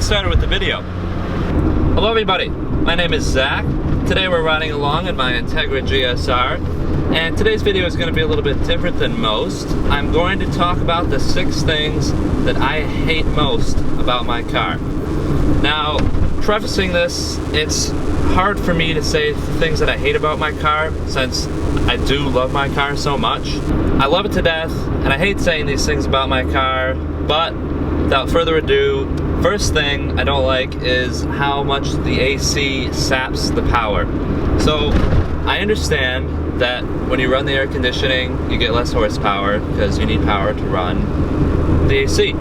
started with the video. Hello everybody, my name is Zach. Today we're riding along in my Integra GS-R, and today's video is going to be a little bit different than most. I'm going to talk about the 6 things that I hate most about my car. Now, prefacing this, it's hard for me to say things that I hate about my car since I do love my car so much. I love it to death, and I hate saying these things about my car, but without further ado, first thing I don't like is how much the AC saps the power. So I understand that when you run the air conditioning, you get less horsepower because you need power to run the AC.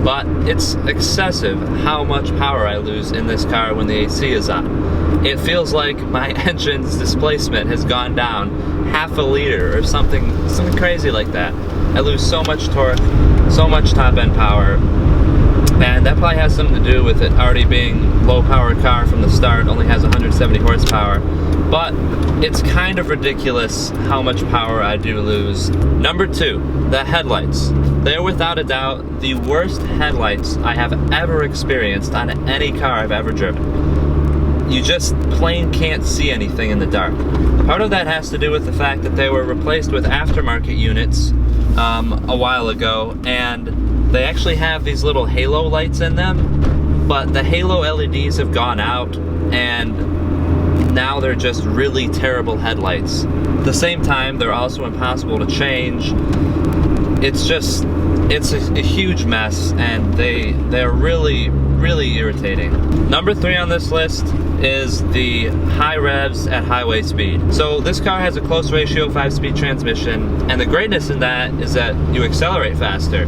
But it's excessive how much power I lose in this car when the AC is on. It feels like my engine's displacement has gone down half a liter or something crazy like that. I lose so much torque, so much top end power. And that probably has something to do with it already being low power car from the start, only has 170 horsepower. But it's kind of ridiculous how much power I do lose. Number 2, the headlights. They're without a doubt the worst headlights I have ever experienced on any car I've ever driven. You just plain can't see anything in the dark. Part of that has to do with the fact that they were replaced with aftermarket units a while ago, and they actually have these little halo lights in them, but the halo LEDs have gone out, and now they're just really terrible headlights. At the same time, they're also impossible to change. It's a huge mess, and they're really irritating. Number 3 on this list is the high revs at highway speed. So this car has a close ratio 5-speed transmission, and the greatness in that is that you accelerate faster.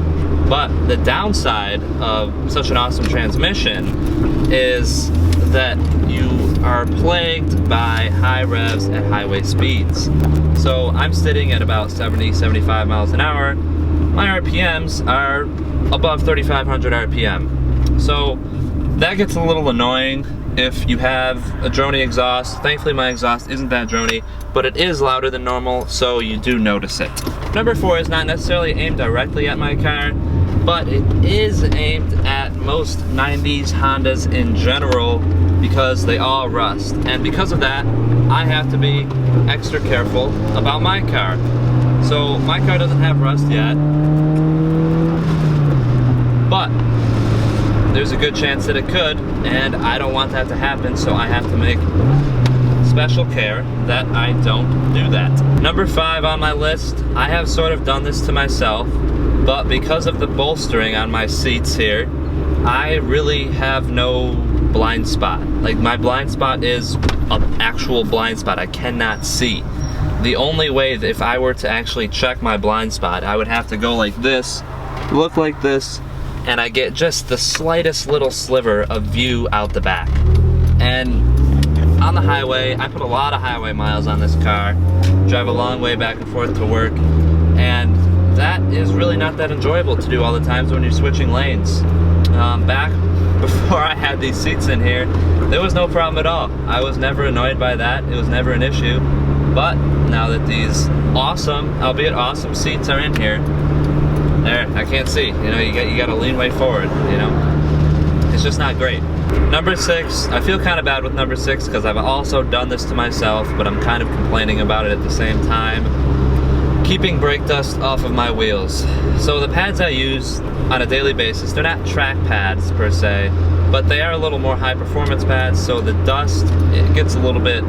But the downside of such an awesome transmission is that you are plagued by high revs at highway speeds. So I'm sitting at about 70-75 miles an hour. My RPMs are above 3,500 RPM. So that gets a little annoying if you have a droney exhaust. Thankfully my exhaust isn't that droney, but it is louder than normal, so you do notice it. Number 4 is not necessarily aimed directly at my car, but it is aimed at most 90s Hondas in general because they all rust. And because of that, I have to be extra careful about my car. So my car doesn't have rust yet, but there's a good chance that it could, and I don't want that to happen, so I have to make special care that I don't do that. Number 5 on my list, I have sort of done this to myself, but because of the bolstering on my seats here, I really have no blind spot. Like, my blind spot is an actual blind spot. I cannot see. The only way that if I were to actually check my blind spot, I would have to go like this, look like this, and I get just the slightest little sliver of view out the back. And on the highway, I put a lot of highway miles on this car, drive a long way back and forth to work, and that is really not that enjoyable to do all the times when you're switching lanes. Back before I had these seats in here, there was no problem at all. I was never annoyed by that. It was never an issue. But now that these awesome, albeit awesome seats are in here, there, I can't see. You know, you gotta lean way forward, you know. It's just not great. Number 6, I feel kind of bad with number 6 because I've also done this to myself, but I'm kind of complaining about it at the same time. Keeping brake dust off of my wheels. So the pads I use on a daily basis, they're not track pads per se, but they are a little more high performance pads, so the dust, it gets a little bit,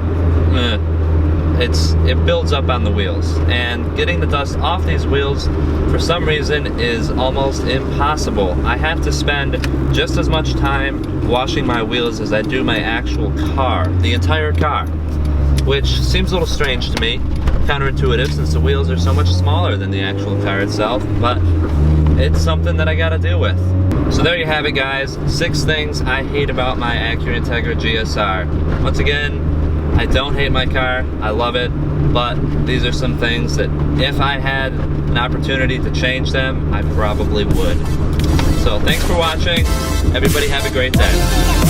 it builds up on the wheels, and getting the dust off these wheels for some reason is almost impossible. I have to spend just as much time washing my wheels as I do my actual car, the entire car, which seems a little strange to me, counterintuitive since the wheels are so much smaller than the actual car itself, but it's something that I gotta deal with. So there you have it, guys, 6 things I hate about my Acura Integra GS-R. Once again, I don't hate my car, I love it, but these are some things that if I had an opportunity to change them, I probably would. So thanks for watching, everybody have a great day.